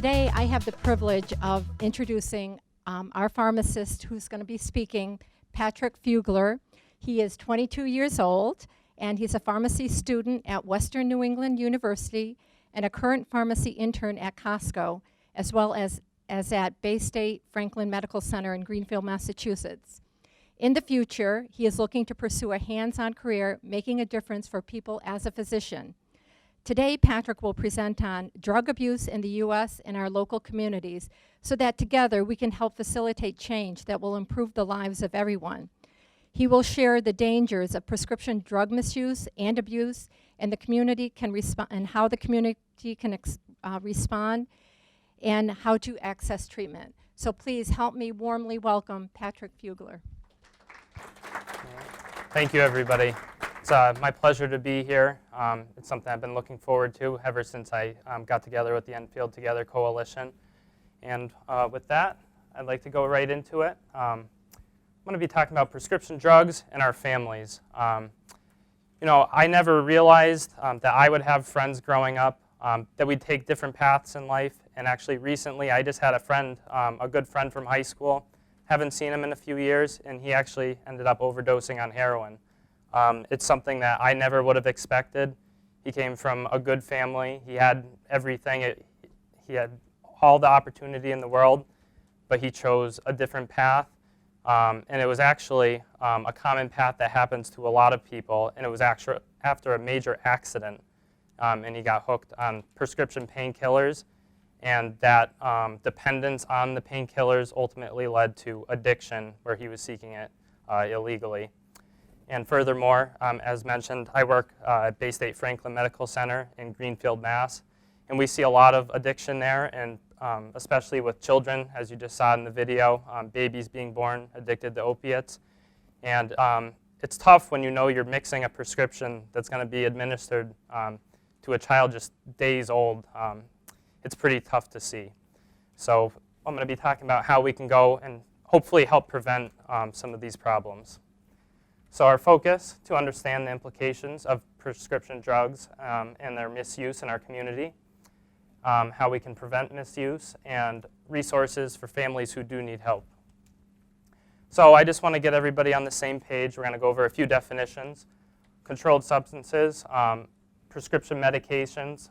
Today, I have the privilege of introducing our pharmacist who's going to be speaking, Patrick Fugler. He is 22 years old, and he's a pharmacy student at Western New England University and a current pharmacy intern at Costco, as well as at Bay State Franklin Medical Center in Greenfield, Massachusetts. In the future, he is looking to pursue a hands-on career, making a difference for people as a physician. Today, Patrick will present on drug abuse in the U.S. and our local communities so that together we can help facilitate change that will improve the lives of everyone. He will share the dangers of prescription drug misuse and abuse, and the community can respond, and how the community can respond, and how to access treatment. So please help me warmly welcome Patrick Fugler. Thank you, everybody. It's my pleasure to be here. It's something I've been looking forward to ever since I got together with the Enfield Together Coalition. And with that, I'd like to go right into it. I'm going to be talking about prescription drugs and our families. I never realized that I would have friends growing up, that we'd take different paths in life. And actually recently, I just had a friend, a good friend from high school. Haven't seen him in a few years, and he actually ended up overdosing on heroin. It's something that I never would have expected. He came from a good family. He had everything. He had all the opportunity in the world, but he chose a different path. And it was actually a common path that happens to a lot of people, and it was actually after a major accident, and he got hooked on prescription painkillers, and that dependence on the painkillers ultimately led to addiction, where he was seeking it illegally. And furthermore, as mentioned, I work at Bay State Franklin Medical Center in Greenfield, Mass. And we see a lot of addiction there, and especially with children, as you just saw in the video, babies being born addicted to opiates. And it's tough when you know you're mixing a prescription that's going to be administered to a child just days old. It's pretty tough to see. So I'm going to be talking about how we can go and hopefully help prevent some of these problems. So our focus to understand the implications of prescription drugs and their misuse in our community, how we can prevent misuse, and resources for families who do need help. So I just want to get everybody on the same page. We're going to go over a few definitions. Controlled substances, prescription medications,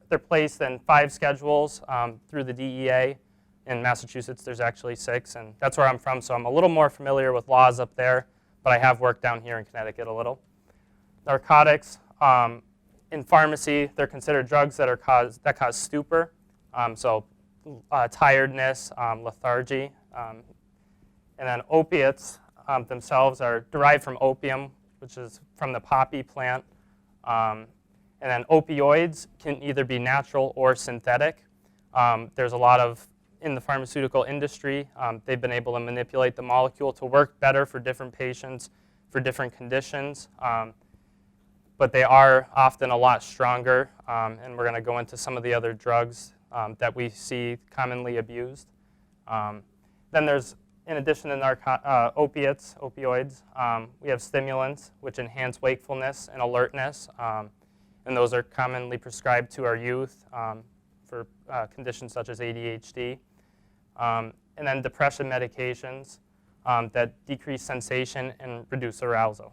they're placed in 5 schedules through the DEA. In Massachusetts, there's actually 6, and that's where I'm from, so I'm a little more familiar with laws up there. But I have worked down here in Connecticut a little. Narcotics, in pharmacy, they're considered drugs that cause stupor, tiredness, lethargy. And then opiates themselves are derived from opium, which is from the poppy plant. And then opioids can either be natural or synthetic. There's a lot of in the pharmaceutical industry, they've been able to manipulate the molecule to work better for different patients, for different conditions, but they are often a lot stronger, and we're going to go into some of the other drugs that we see commonly abused. Then there's, in addition to opioids, we have stimulants, which enhance wakefulness and alertness, and those are commonly prescribed to our youth for conditions such as ADHD. And then depression medications that decrease sensation and reduce arousal.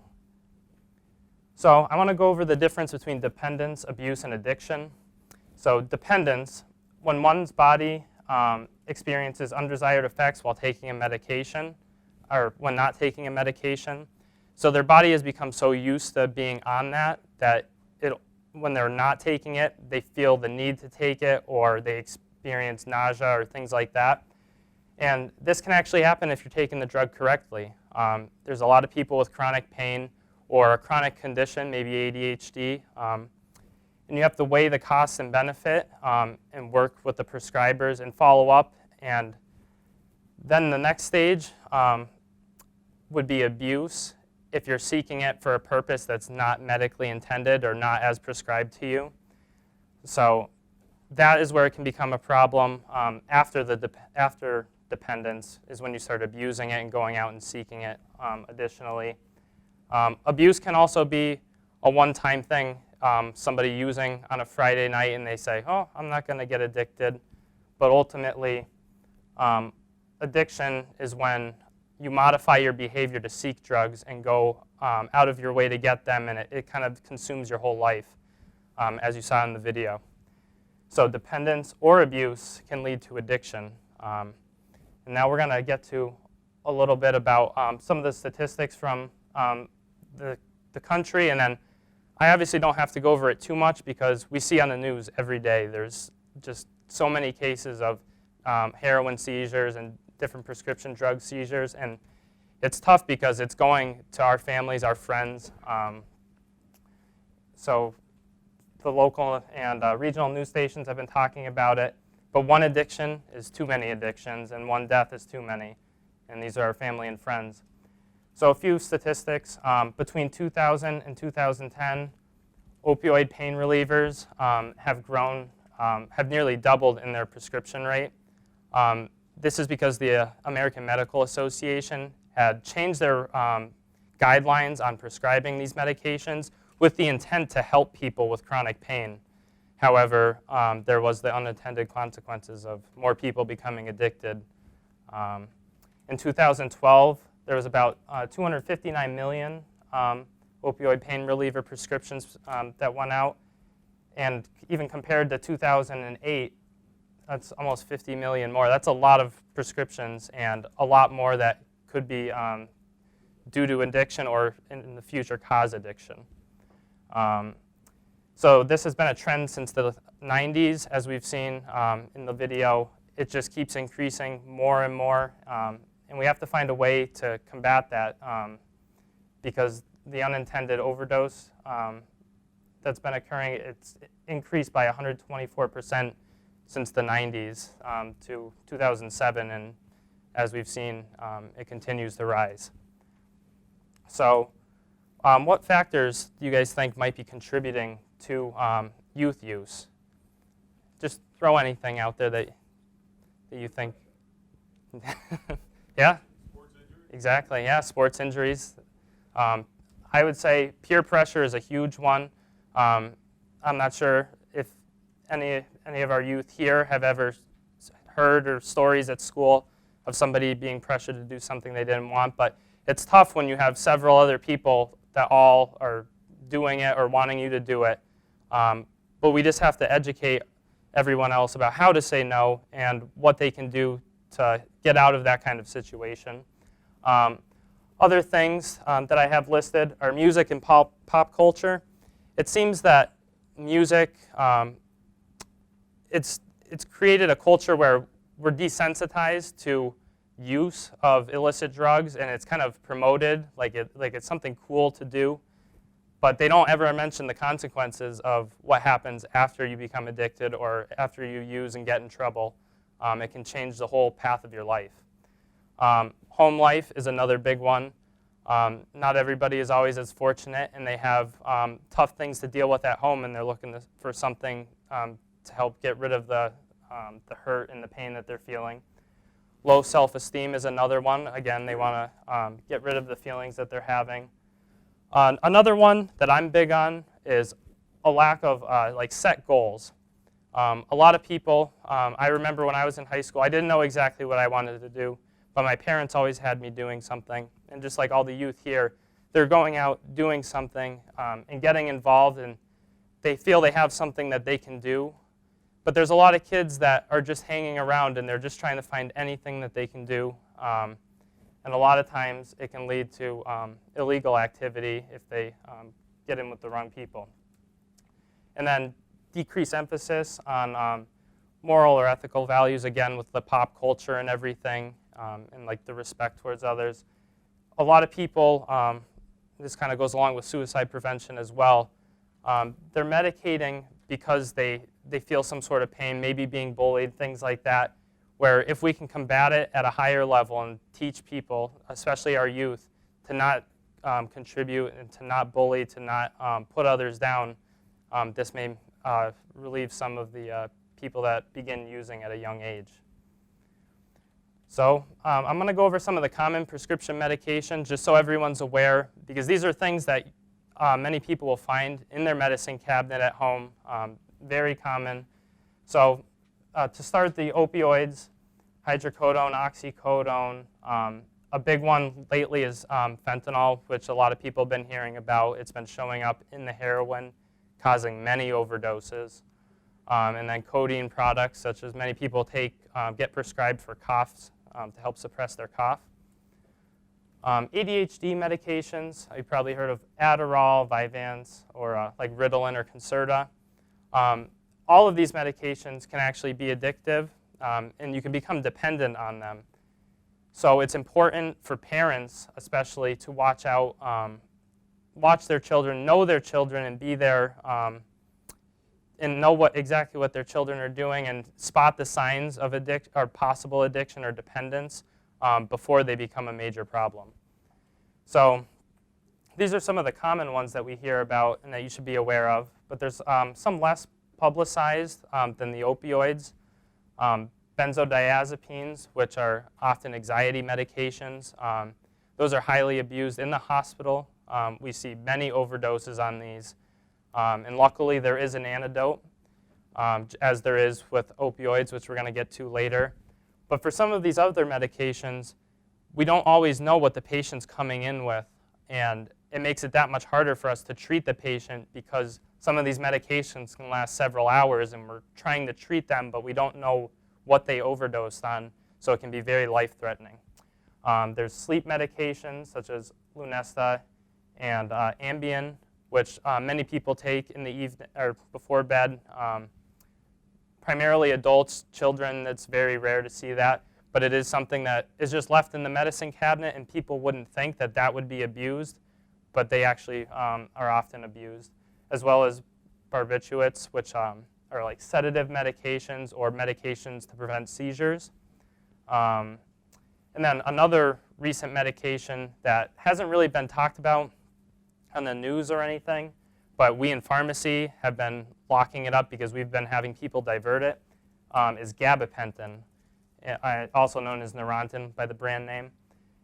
So I want to go over the difference between dependence, abuse, and addiction. So dependence, when one's body experiences undesired effects while taking a medication, or when not taking a medication. So their body has become so used to being on that when they're not taking it, they feel the need to take it, or they experience nausea or things like that. And this can actually happen if you're taking the drug correctly. There's a lot of people with chronic pain or a chronic condition, maybe ADHD, and you have to weigh the cost and benefit and work with the prescribers and follow up. And then the next stage would be abuse, if you're seeking it for a purpose that's not medically intended or not as prescribed to you. So that is where it can become a problem. After dependence is when you start abusing it and going out and seeking it additionally. Abuse can also be a one-time thing. Somebody using on a Friday night and they say, oh, I'm not going to get addicted. but ultimately, addiction is when you modify your behavior to seek drugs and go out of your way to get them, and it kind of consumes your whole life, as you saw in the video. So dependence or abuse can lead to addiction. And now we're going to get to a little bit about some of the statistics from the country, and then I obviously don't have to go over it too much because we see on the news every day there's just so many cases of heroin seizures and different prescription drug seizures, and it's tough because it's going to our families, our friends. So the local and regional news stations have been talking about it, but one addiction is too many addictions, and one death is too many, and these are our family and friends. So a few statistics. Between 2000 and 2010, opioid pain relievers have nearly doubled in their prescription rate. This is because the American Medical Association had changed their guidelines on prescribing these medications with the intent to help people with chronic pain. However, there was the unintended consequences of more people becoming addicted. In 2012, there was about 259 million opioid pain reliever prescriptions that went out. And even compared to 2008, that's almost 50 million more. That's a lot of prescriptions and a lot more that could be due to addiction or in the future cause addiction. So this has been a trend since the 90s, as we've seen in the video. It just keeps increasing more and more. And we have to find a way to combat that because the unintended overdose that's been occurring, it's increased by 124% since the 90s to 2007, and as we've seen, it continues to rise. So what factors do you guys think might be contributing to youth use? Just throw anything out there that you think. Yeah? Sports injuries? Exactly, yeah, sports injuries. I would say peer pressure is a huge one. I'm not sure if any of our youth here have ever heard or stories at school of somebody being pressured to do something they didn't want, but it's tough when you have several other people that all are doing it or wanting you to do it. But we just have to educate everyone else about how to say no and what they can do to get out of that kind of situation. Other things that I have listed are music and pop culture. It seems that music, it's created a culture where we're desensitized to use of illicit drugs, and it's kind of promoted like it's something cool to do. But they don't ever mention the consequences of what happens after you become addicted or after you use and get in trouble. It can change the whole path of your life. Home life is another big one. Not everybody is always as fortunate, and they have tough things to deal with at home, and they're looking for something to help get rid of the hurt and the pain that they're feeling. Low self-esteem is another one. Again, they want to get rid of the feelings that they're having. Another one that I'm big on is a lack of set goals. A lot of people, I remember when I was in high school, I didn't know exactly what I wanted to do, but my parents always had me doing something. And just like all the youth here, they're going out doing something and getting involved, and they feel they have something that they can do. But there's a lot of kids that are just hanging around, and they're just trying to find anything that they can do. And a lot of times it can lead to illegal activity if they get in with the wrong people. And then decrease emphasis on moral or ethical values, again with the pop culture and everything, and like the respect towards others. A lot of people, this kind of goes along with suicide prevention as well, they're medicating because they feel some sort of pain, maybe being bullied, things like that, where if we can combat it at a higher level and teach people, especially our youth, to not contribute and to not bully, to not put others down, this may relieve some of the people that begin using at a young age. So I'm going to go over some of the common prescription medications just so everyone's aware, because these are things that many people will find in their medicine cabinet at home, very common. So to start, the opioids, hydrocodone, oxycodone. A big one lately is fentanyl, which a lot of people have been hearing about. It's been showing up in the heroin, causing many overdoses. And then codeine products, such as many people take, get prescribed for coughs to help suppress their cough. ADHD medications, you've probably heard of Adderall, Vyvanse, or like Ritalin or Concerta. All of these medications can actually be addictive, and you can become dependent on them. So it's important for parents, especially, to watch out, watch their children, know their children, and be there, and know exactly what their children are doing, and spot the signs of possible addiction or dependence before they become a major problem. So these are some of the common ones that we hear about and that you should be aware of. But there's some less publicized than the opioids. Benzodiazepines, which are often anxiety medications. Those are highly abused in the hospital. We see many overdoses on these. And luckily, there is an antidote, as there is with opioids, which we're going to get to later. But for some of these other medications, we don't always know what the patient's coming in with. And it makes it that much harder for us to treat the patient because some of these medications can last several hours, and we're trying to treat them, but we don't know what they overdosed on, so it can be very life-threatening. There's sleep medications such as Lunesta and Ambien, which many people take in the evening or before bed. Primarily adults, children, it's very rare to see that, but it is something that is just left in the medicine cabinet, and people wouldn't think that that would be abused, but they actually are often abused, as well as barbiturates, which are like sedative medications or medications to prevent seizures. And then another recent medication that hasn't really been talked about on the news or anything, but we in pharmacy have been locking it up because we've been having people divert it, is gabapentin, also known as Neurontin by the brand name.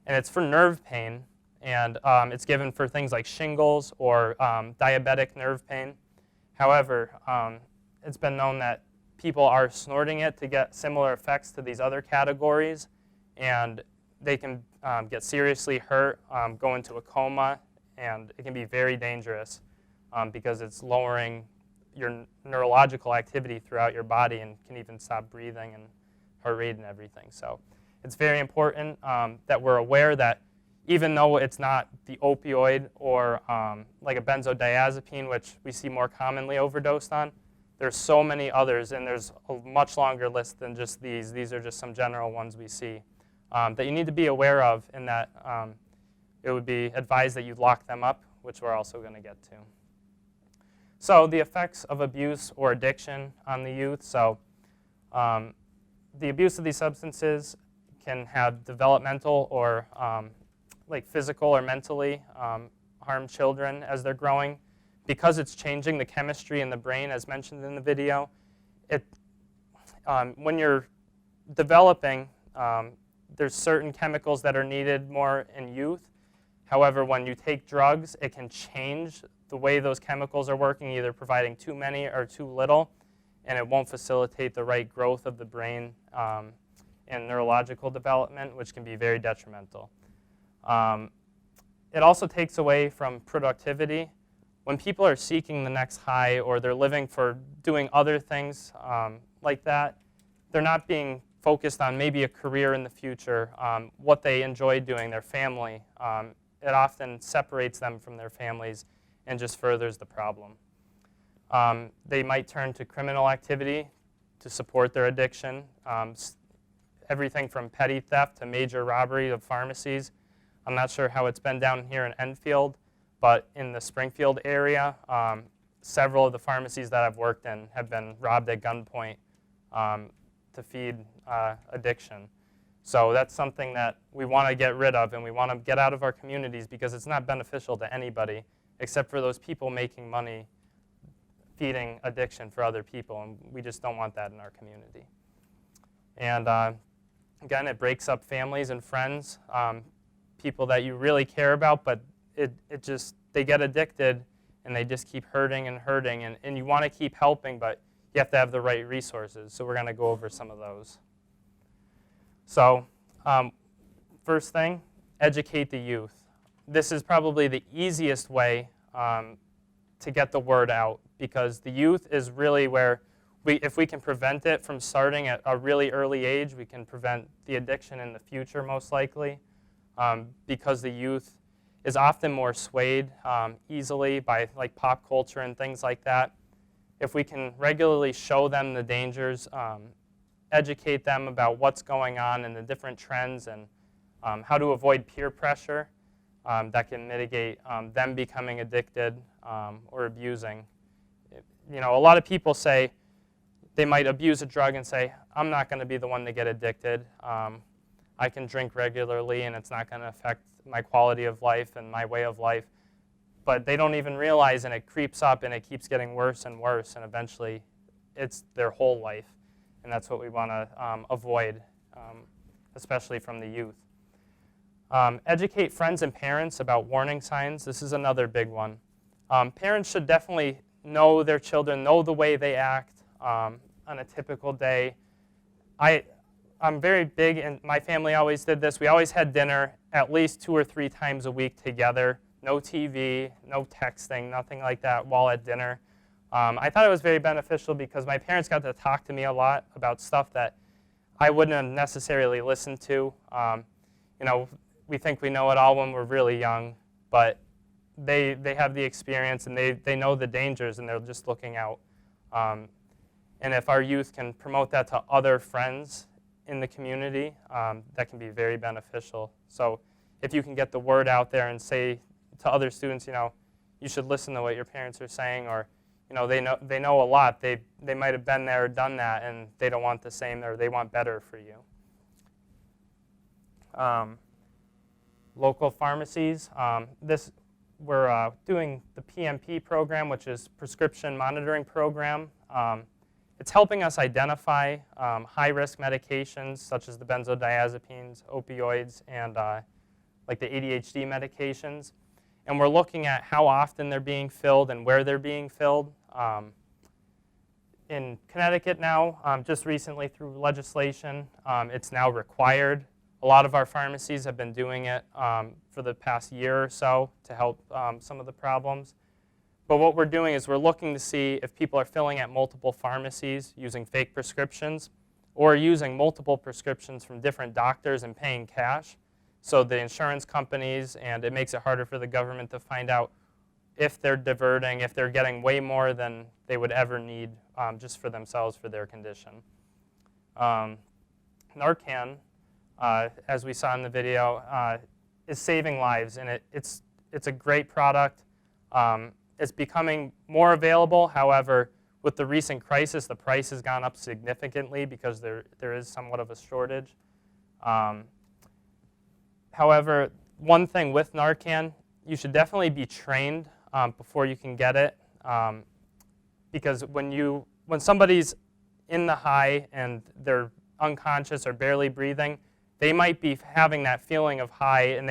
And it's for nerve pain, and it's given for things like shingles or diabetic nerve pain. However, it's been known that people are snorting it to get similar effects to these other categories, and they can get seriously hurt, go into a coma, and it can be very dangerous because it's lowering your neurological activity throughout your body and can even stop breathing and heart rate and everything. So it's very important that we're aware that even though it's not the opioid or like a benzodiazepine, which we see more commonly overdosed on, there's so many others, and there's a much longer list than just these. These are just some general ones we see that you need to be aware of, and that it would be advised that you lock them up, which we're also going to get to. So the effects of abuse or addiction on the youth. So the abuse of these substances can have developmental or like physical or mentally harm children as they're growing. Because it's changing the chemistry in the brain, as mentioned in the video, when you're developing, there's certain chemicals that are needed more in youth. However, when you take drugs, it can change the way those chemicals are working, either providing too many or too little, and it won't facilitate the right growth of the brain and neurological development, which can be very detrimental. It also takes away from productivity. When people are seeking the next high, or they're living for doing other things like that, they're not being focused on maybe a career in the future, what they enjoy doing, their family. It often separates them from their families and just furthers the problem. They might turn to criminal activity to support their addiction, everything from petty theft to major robbery of pharmacies. I'm not sure how it's been down here in Enfield, but in the Springfield area, several of the pharmacies that I've worked in have been robbed at gunpoint to feed addiction. So that's something that we want to get rid of, and we want to get out of our communities because it's not beneficial to anybody except for those people making money feeding addiction for other people, and we just don't want that in our community. And again, it breaks up families and friends, people that you really care about, but they get addicted and they just keep hurting and hurting, and you want to keep helping, but you have to have the right resources. So we're going to go over some of those. So first thing, educate the youth. This is probably the easiest way to get the word out, because the youth is really where if we can prevent it from starting at a really early age, we can prevent the addiction in the future most likely, because the youth is often more swayed easily by like pop culture and things like that. If we can regularly show them the dangers, educate them about what's going on and the different trends and how to avoid peer pressure that can mitigate them becoming addicted or abusing. You know, a lot of people say they might abuse a drug and say, I'm not going to be the one to get addicted. I can drink regularly and it's not going to affect my quality of life and my way of life. But they don't even realize, and it creeps up and it keeps getting worse and worse, and eventually it's their whole life. And that's what we want to avoid, especially from the youth. Educate friends and parents about warning signs. This is another big one. Parents should definitely know their children, know the way they act on a typical day. I'm very big, and my family always did this. We always had dinner at least 2 or 3 times a week together. No TV, no texting, nothing like that while at dinner. I thought it was very beneficial because my parents got to talk to me a lot about stuff that I wouldn't have necessarily listened to. You know, we think we know it all when we're really young, but they have the experience and they know the dangers and they're just looking out. And if our youth can promote that to other friends in the community, that can be very beneficial. So if you can get the word out there and say to other students, you know, you should listen to what your parents are saying, or you know, they know a lot. They might have been there or done that, and they don't want the same, or they want better for you. Local pharmacies. We're doing the PMP program, which is Prescription Monitoring Program. It's helping us identify high-risk medications such as the benzodiazepines, opioids, and like the ADHD medications. And we're looking at how often they're being filled and where they're being filled. In Connecticut now, just recently through legislation, it's now required. A lot of our pharmacies have been doing it for the past year or so to help some of the problems. But what we're doing is we're looking to see if people are filling at multiple pharmacies using fake prescriptions or using multiple prescriptions from different doctors and paying cash. So the insurance companies, and it makes it harder for the government to find out if they're diverting, if they're getting way more than they would ever need just for themselves for their condition. Narcan, as we saw in the video, is saving lives, and it's a great product. It's becoming more available. However, with the recent crisis, the price has gone up significantly because there is somewhat of a shortage. However, one thing with Narcan, you should definitely be trained before you can get it, because when somebody's in the high and they're unconscious or barely breathing, they might be having that feeling of high, and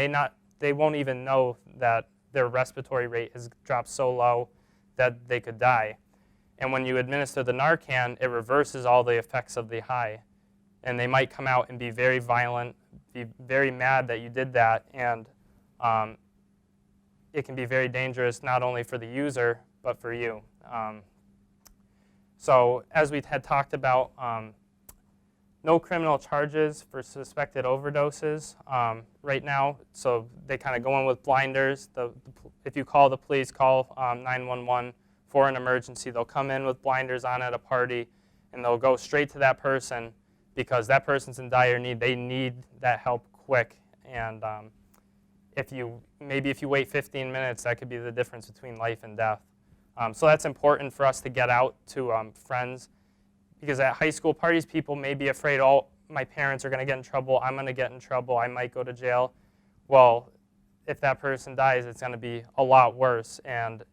they won't even know that their respiratory rate has dropped so low that they could die. And when you administer the Narcan, it reverses all the effects of the high, and they might come out and be very violent, be very mad that you did that, and it can be very dangerous not only for the user but for you. So as we had talked about, no criminal charges for suspected overdoses right now, so they kind of go in with blinders. If you call the police, call 911 for an emergency, they'll come in with blinders on at a party, and they'll go straight to that person because that person's in dire need. They need that help quick, and if you wait 15 minutes, that could be the difference between life and death. So that's important for us to get out to friends, because at high school parties, people may be afraid, oh, my parents are going to get in trouble, I'm going to get in trouble, I might go to jail. Well, if that person dies, it's going to be a lot worse. And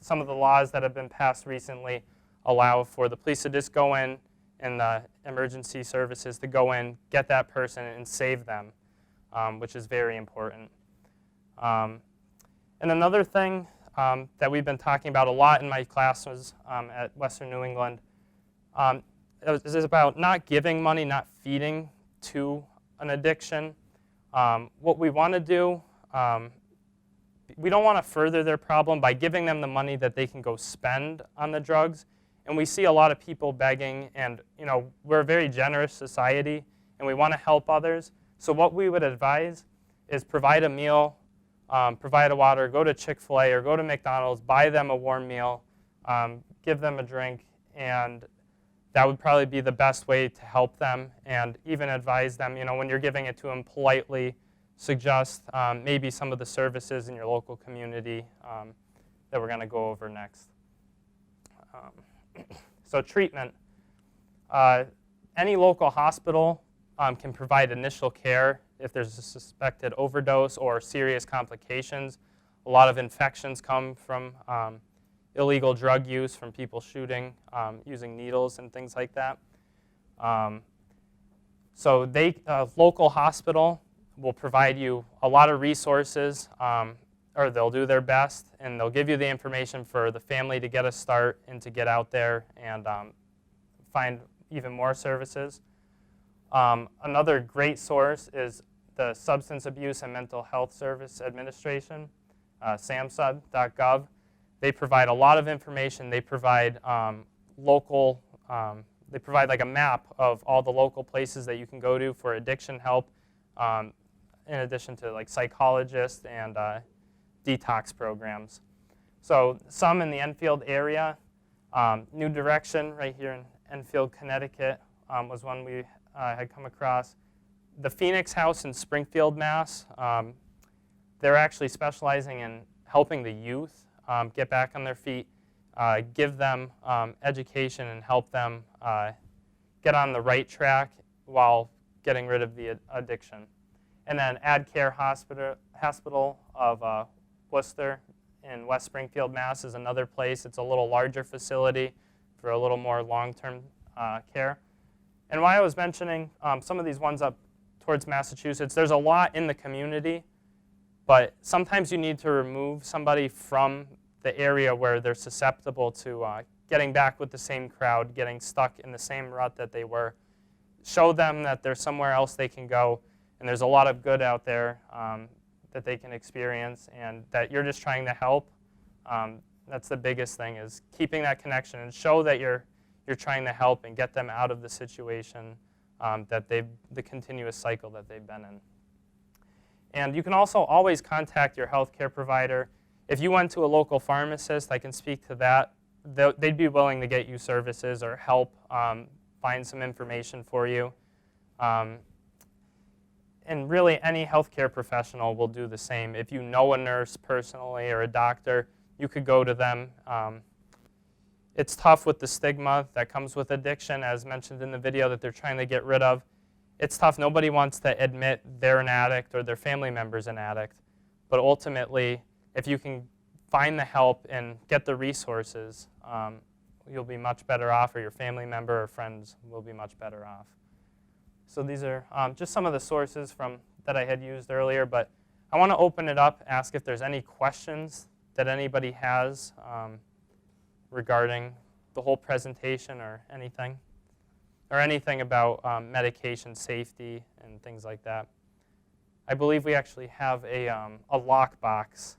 some of the laws that have been passed recently allow for the police to just go in and the emergency services to go in, get that person, and save them, which is very important. And another thing that we've been talking about a lot in my classes at Western New England is about not giving money, not feeding to an addiction. What we want to do, we don't want to further their problem by giving them the money that they can go spend on the drugs. And we see a lot of people begging, and we're a very generous society, and we want to help others. So what we would advise is provide a meal, provide a water, go to Chick-fil-A or go to McDonald's, buy them a warm meal, give them a drink, and that would probably be the best way to help them, and even advise them, when you're giving it to them, politely suggest maybe some of the services in your local community that we're going to go over next. So treatment. Any local hospital can provide initial care if there's a suspected overdose or serious complications. A lot of infections come from illegal drug use, from people shooting, using needles and things like that. So local hospital will provide you a lot of resources, or they'll do their best, and they'll give you the information for the family to get a start and to get out there and find even more services. Another great source is the Substance Abuse and Mental Health Service Administration, samsud.gov. They provide a lot of information. They provide they provide like a map of all the local places that you can go to for addiction help, in addition to like psychologists and detox programs. So some in the Enfield area, New Direction right here in Enfield, Connecticut was one we had come across. The Phoenix House in Springfield, Mass. They're actually specializing in helping the youth get back on their feet, give them education and help them get on the right track while getting rid of the addiction. And then AdCare Hospital of Worcester in West Springfield, Mass. is another place. It's a little larger facility for a little more long-term care. And why I was mentioning some of these ones up towards Massachusetts, there's a lot in the community, but sometimes you need to remove somebody from the area where they're susceptible to getting back with the same crowd, getting stuck in the same rut that they were. Show them that there's somewhere else they can go, and there's a lot of good out there that they can experience, and that you're just trying to help. That's the biggest thing, is keeping that connection and show that you're trying to help and get them out of the situation the continuous cycle that they've been in. And you can also always contact your healthcare provider. If you went to a local pharmacist, I can speak to that. They'd be willing to get you services or help find some information for you. And really, any healthcare professional will do the same. If you know a nurse personally or a doctor, you could go to them. It's tough with the stigma that comes with addiction, as mentioned in the video, that they're trying to get rid of. It's tough. Nobody wants to admit they're an addict or their family member's an addict. But ultimately, if you can find the help and get the resources, you'll be much better off, or your family member or friends will be much better off. So these are just some of the sources that I had used earlier, but I want to open it up, ask if there's any questions that anybody has regarding the whole presentation or anything about medication safety and things like that. I believe we actually have a lock box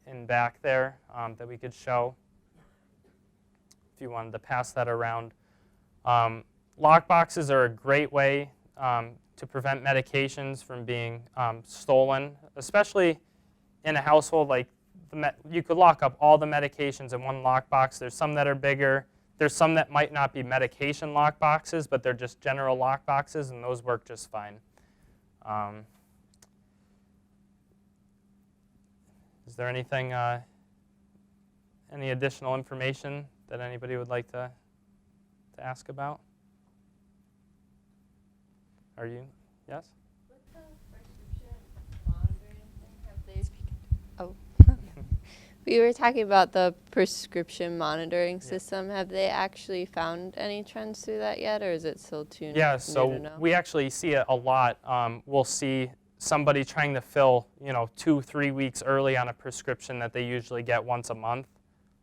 in back there that we could show if you wanted to pass that around. Lock boxes are a great way to prevent medications from being stolen, especially in a household like you could lock up all the medications in one lock box. There's some that are bigger. There's some that might not be medication lock boxes, but they're just general lock boxes, and those work just fine. Is there anything, any additional information that anybody would like to ask about? Are you? Yes? With the prescription monitoring thing, we were talking about the prescription monitoring system. Have they actually found any trends through that yet, or is it still too new to know? So we actually see it a lot. We'll see somebody trying to fill, 2-3 weeks early on a prescription that they usually get once a month.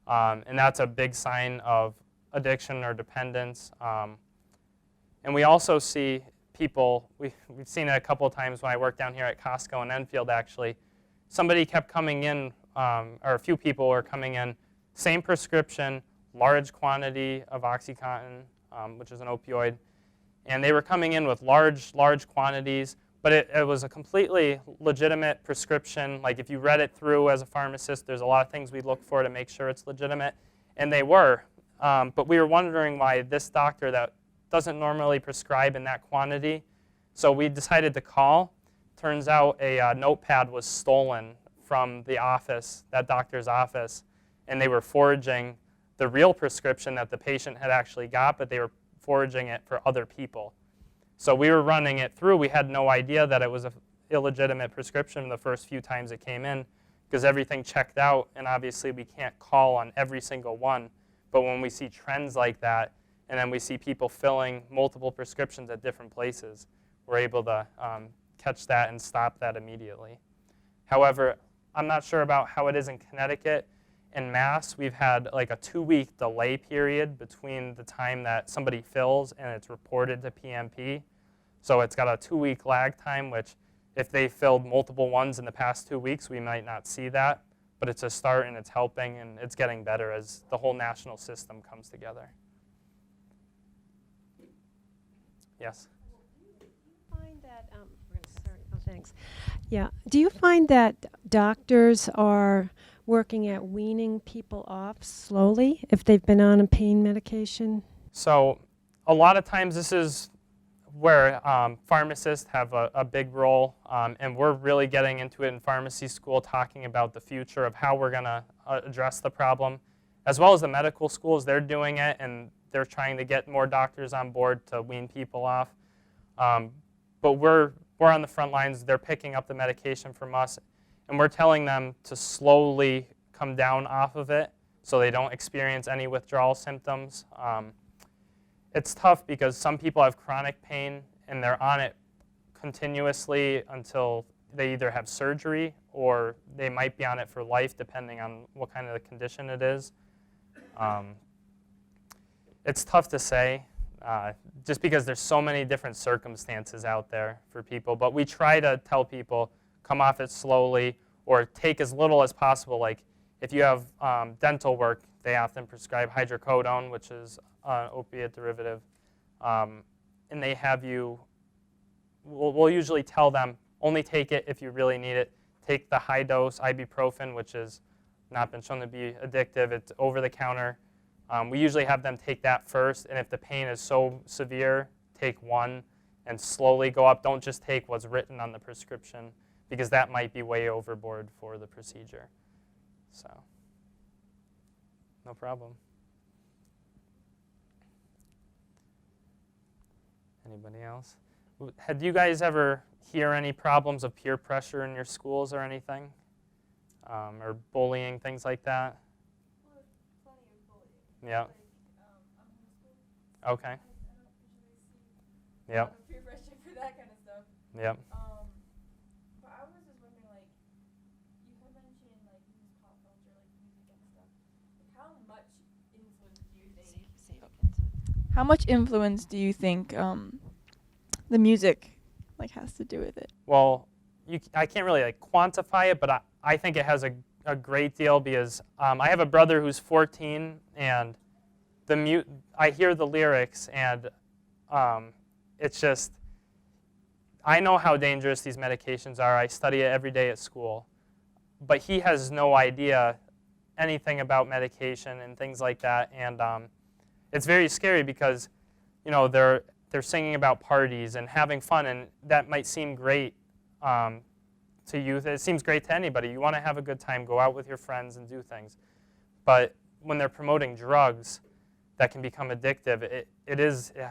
And that's a big sign of addiction or dependence. And we also see people, we've seen it a couple of times when I worked down here at Costco in Enfield actually. Somebody kept coming in, or a few people were coming in, same prescription, large quantity of OxyContin, which is an opioid, and they were coming in with large quantities, but it was a completely legitimate prescription. Like if you read it through as a pharmacist, there's a lot of things we look for to make sure it's legitimate, and they were. But we were wondering why this doctor that doesn't normally prescribe in that quantity, so we decided to call. Turns out a notepad was stolen from the office, that doctor's office, and they were forging the real prescription that the patient had actually got, but they were forging it for other people. So we were running it through. We had no idea that it was an illegitimate prescription the first few times it came in because everything checked out, and obviously we can't call on every single one. But when we see trends like that, and then we see people filling multiple prescriptions at different places, we're able to catch that and stop that immediately. However, I'm not sure about how it is in Connecticut. In Mass, we've had like a 2-week delay period between the time that somebody fills and it's reported to PMP. So it's got a 2-week lag time, which if they filled multiple ones in the past 2 weeks, we might not see that. But it's a start and it's helping and it's getting better as the whole national system comes together. Yes? Find that, sorry, oh, thanks. Yeah, do you find that doctors are working at weaning people off slowly if they've been on a pain medication? So a lot of times this is where pharmacists have a big role, and we're really getting into it in pharmacy school, talking about the future of how we're going to address the problem, as well as the medical schools. They're doing it, and they're trying to get more doctors on board to wean people off. But we're on the front lines. They're picking up the medication from us, and we're telling them to slowly come down off of it so they don't experience any withdrawal symptoms. It's tough because some people have chronic pain and they're on it continuously until they either have surgery or they might be on it for life depending on what kind of condition it is. It's tough to say just because there's so many different circumstances out there for people, but we try to tell people come off it slowly or take as little as possible. Like if you have dental work, they often prescribe hydrocodone, which is an opiate derivative, and they have you, we'll usually tell them only take it if you really need it. Take the high dose ibuprofen, which has not been shown to be addictive. It's over the counter. We usually have them take that first, and if the pain is so severe, take one and slowly go up. Don't just take what's written on the prescription because that might be way overboard for the procedure. So, no problem. Anybody else? Had you guys ever hear any problems of peer pressure in your schools or anything? Or bullying, things like that? Well, plenty of bullying. Yeah. Like, I'm homeschooled. Okay. I don't usually see a Yep. lot of peer pressure for that kind of stuff. Yep. But I was just wondering, like, you had mentioned, like, use pop culture, like, music and stuff. Like, how much influence do you think? How much influence do you think the music, like, has to do with it? Well, I can't really like quantify it, but I think it has a great deal because I have a brother who's 14, and I hear the lyrics, and it's just, I know how dangerous these medications are. I study it every day at school, but he has no idea anything about medication and things like that, and it's very scary because, they're singing about parties and having fun, and that might seem great to youth. It seems great to anybody. You want to have a good time, go out with your friends and do things. But when they're promoting drugs that can become addictive, it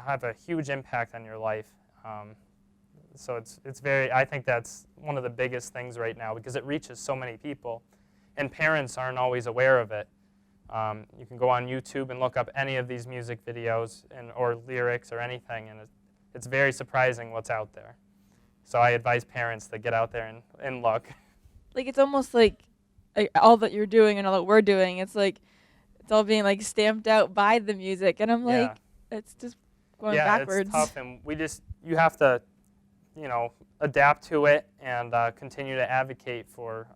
have a huge impact on your life. So it's very, I think that's one of the biggest things right now because it reaches so many people, and parents aren't always aware of it. You can go on YouTube and look up any of these music videos or lyrics or anything, and it's very surprising what's out there. So I advise parents to get out there and look. Like it's almost like all that you're doing and all that we're doing, it's like it's all being like stamped out by the music, and I'm like, it's just going backwards. It's tough, and you have to, adapt to it and continue to advocate for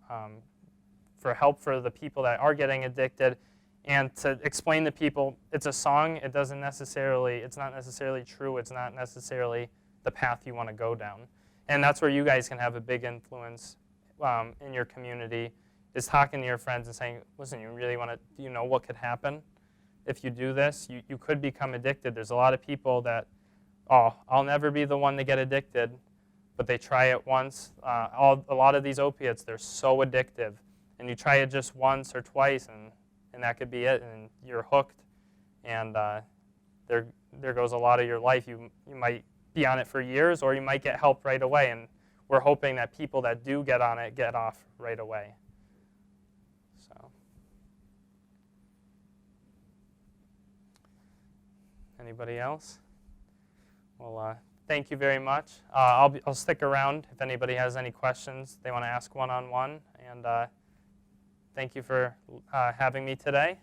help for the people that are getting addicted, and to explain to people it's a song. It's not necessarily true. It's not necessarily the path you want to go down, and that's where you guys can have a big influence in your community. Is talking to your friends and saying, listen, you really want to, do you know what could happen if you do this? You could become addicted. There's a lot of people that, I'll never be the one to get addicted, but they try it once. A lot of these opiates, they're so addictive. And you try it just once or twice, and that could be it, and you're hooked. And there goes a lot of your life. You might be on it for years, or you might get help right away. And we're hoping that people that do get on it get off right away. So, anybody else? Well, thank you very much. I'll stick around if anybody has any questions they want to ask one-on-one. And thank you for having me today.